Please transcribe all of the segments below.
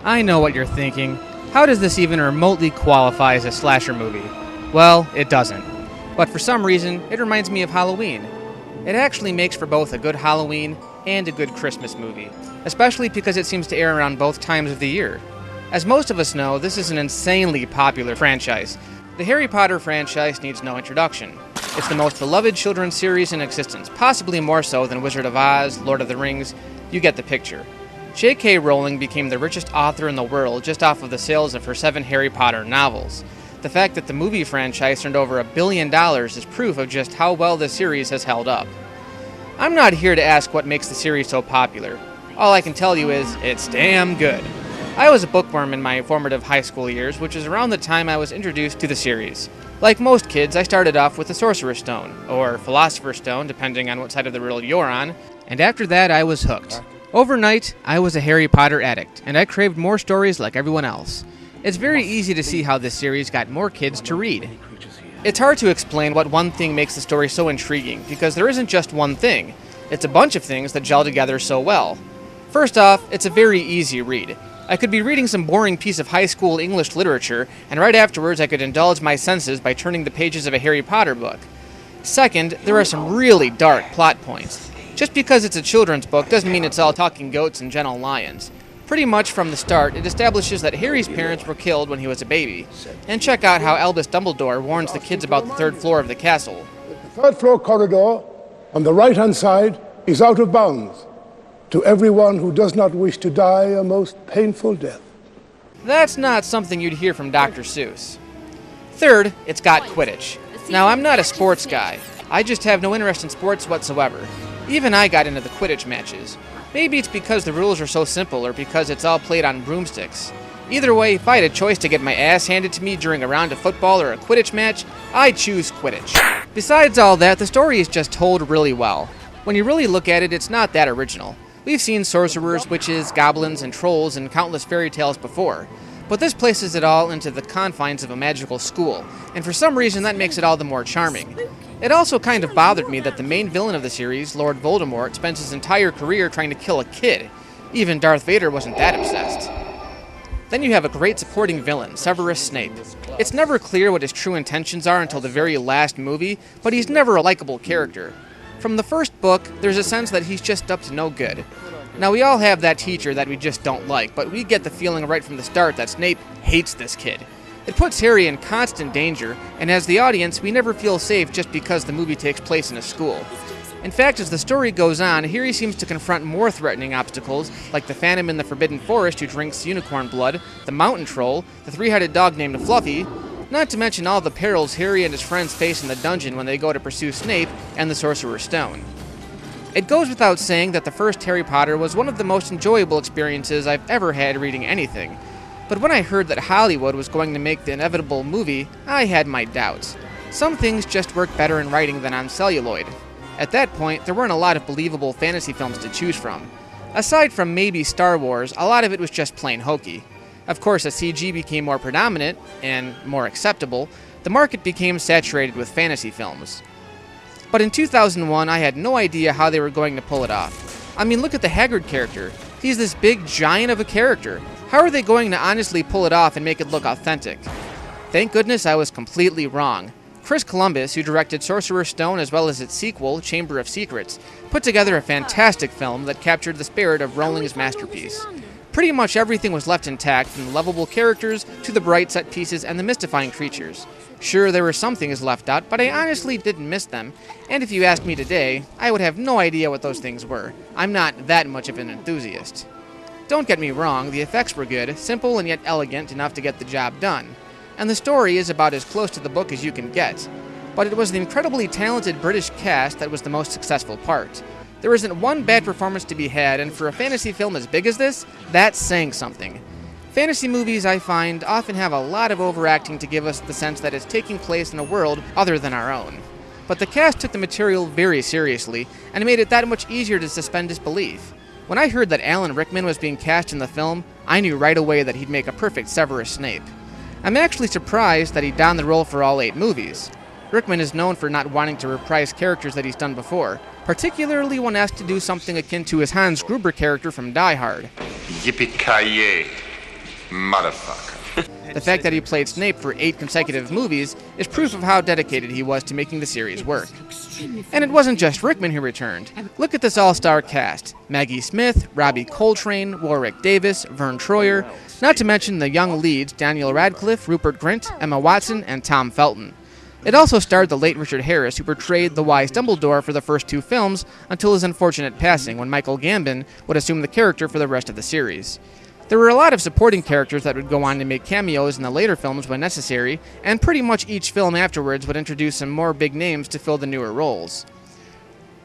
I know what you're thinking. How does this even remotely qualify as a slasher movie? Well, it doesn't. But for some reason, it reminds me of Halloween. It actually makes for both a good Halloween and a good Christmas movie, especially because it seems to air around both times of the year. As most of us know, this is an insanely popular franchise. The Harry Potter franchise needs no introduction. It's the most beloved children's series in existence, possibly more so than Wizard of Oz, Lord of the Rings. You get the picture. J.K. Rowling became the richest author in the world just off of the sales of her 7 Harry Potter novels. The fact that the movie franchise earned over $1 billion is proof of just how well the series has held up. I'm not here to ask what makes the series so popular. All I can tell you is, it's damn good. I was a bookworm in my formative high school years, which is around the time I was introduced to the series. Like most kids, I started off with the Sorcerer's Stone, or Philosopher's Stone, depending on what side of the riddle you're on, and after that I was hooked. Overnight, I was a Harry Potter addict, and I craved more stories like everyone else. It's very easy to see how this series got more kids to read. It's hard to explain what one thing makes the story so intriguing, because there isn't just one thing. It's a bunch of things that gel together so well. First off, it's a very easy read. I could be reading some boring piece of high school English literature, and right afterwards I could indulge my senses by turning the pages of a Harry Potter book. Second, there are some really dark plot points. Just because it's a children's book doesn't mean it's all talking goats and gentle lions. Pretty much from the start, it establishes that Harry's parents were killed when he was a baby. And check out how Albus Dumbledore warns the kids about the 3rd floor of the castle. The 3rd floor corridor on the right-hand side is out of bounds to everyone who does not wish to die a most painful death. That's not something you'd hear from Dr. Seuss. Third, it's got Quidditch. Now, I'm not a sports guy. I just have no interest in sports whatsoever. Even I got into the Quidditch matches. Maybe it's because the rules are so simple or because it's all played on broomsticks. Either way, if I had a choice to get my ass handed to me during a round of football or a Quidditch match, I'd choose Quidditch. Besides all that, the story is just told really well. When you really look at it, it's not that original. We've seen sorcerers, witches, goblins, and trolls in countless fairy tales before, but this places it all into the confines of a magical school, and for some reason that makes it all the more charming. It also kind of bothered me that the main villain of the series, Lord Voldemort, spends his entire career trying to kill a kid. Even Darth Vader wasn't that obsessed. Then you have a great supporting villain, Severus Snape. It's never clear what his true intentions are until the very last movie, but he's never a likable character. From the first book, there's a sense that he's just up to no good. Now, we all have that teacher that we just don't like, but we get the feeling right from the start that Snape hates this kid. It puts Harry in constant danger, and as the audience, we never feel safe just because the movie takes place in a school. In fact, as the story goes on, Harry seems to confront more threatening obstacles, like the Phantom in the Forbidden Forest who drinks unicorn blood, the Mountain Troll, the 3-headed dog named Fluffy, not to mention all the perils Harry and his friends face in the dungeon when they go to pursue Snape and the Sorcerer's Stone. It goes without saying that the first Harry Potter was one of the most enjoyable experiences I've ever had reading anything. But when I heard that Hollywood was going to make the inevitable movie, I had my doubts. Some things just work better in writing than on celluloid. At that point, there weren't a lot of believable fantasy films to choose from. Aside from maybe Star Wars, a lot of it was just plain hokey. Of course, as CG became more predominant and more acceptable, the market became saturated with fantasy films. But in 2001, I had no idea how they were going to pull it off. I mean, look at the Hagrid character. He's this big giant of a character. How are they going to honestly pull it off and make it look authentic? Thank goodness I was completely wrong. Chris Columbus, who directed Sorcerer's Stone as well as its sequel, Chamber of Secrets, put together a fantastic film that captured the spirit of Rowling's masterpiece. Pretty much everything was left intact, from the lovable characters to the bright set pieces and the mystifying creatures. Sure, there were some things left out, but I honestly didn't miss them, and if you asked me today, I would have no idea what those things were. I'm not that much of an enthusiast. Don't get me wrong, the effects were good, simple and yet elegant enough to get the job done. And the story is about as close to the book as you can get. But it was the incredibly talented British cast that was the most successful part. There isn't one bad performance to be had, and for a fantasy film as big as this, that's saying something. Fantasy movies, I find, often have a lot of overacting to give us the sense that it's taking place in a world other than our own. But the cast took the material very seriously, and made it that much easier to suspend disbelief. When I heard that Alan Rickman was being cast in the film, I knew right away that he'd make a perfect Severus Snape. I'm actually surprised that he donned the role for all 8 movies. Rickman is known for not wanting to reprise characters that he's done before, particularly when asked to do something akin to his Hans Gruber character from Die Hard. Yippee-ki-yay. Motherfucker. The fact that he played Snape for 8 consecutive movies is proof of how dedicated he was to making the series work. And it wasn't just Rickman who returned. Look at this all-star cast. Maggie Smith, Robbie Coltrane, Warwick Davis, Vern Troyer, not to mention the young leads Daniel Radcliffe, Rupert Grint, Emma Watson, and Tom Felton. It also starred the late Richard Harris, who portrayed the wise Dumbledore for the first 2 films until his unfortunate passing, when Michael Gambon would assume the character for the rest of the series. There were a lot of supporting characters that would go on to make cameos in the later films when necessary, and pretty much each film afterwards would introduce some more big names to fill the newer roles.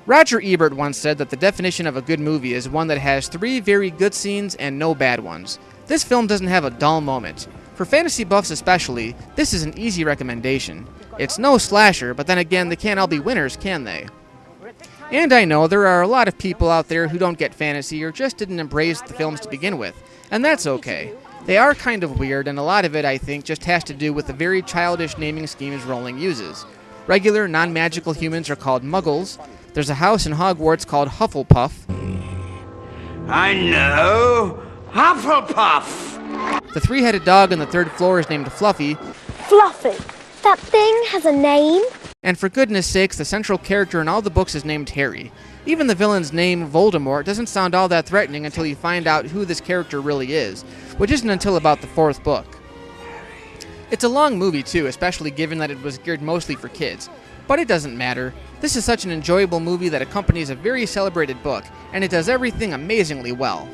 Roger Ebert once said that the definition of a good movie is one that has 3 very good scenes and no bad ones. This film doesn't have a dull moment. For fantasy buffs especially, this is an easy recommendation. It's no slasher, but then again, they can't all be winners, can they? And I know there are a lot of people out there who don't get fantasy or just didn't embrace the films to begin with, and that's okay. They are kind of weird, and a lot of it, I think, just has to do with the very childish naming schemes Rowling uses. Regular, non-magical humans are called muggles. There's a house in Hogwarts called Hufflepuff. I know! Hufflepuff! The 3-headed dog on the 3rd floor is named Fluffy. Fluffy. That thing has a name? And for goodness sakes, the central character in all the books is named Harry. Even the villain's name, Voldemort, doesn't sound all that threatening until you find out who this character really is, which isn't until about the 4th book. It's a long movie too, especially given that it was geared mostly for kids. But it doesn't matter. This is such an enjoyable movie that accompanies a very celebrated book, and it does everything amazingly well.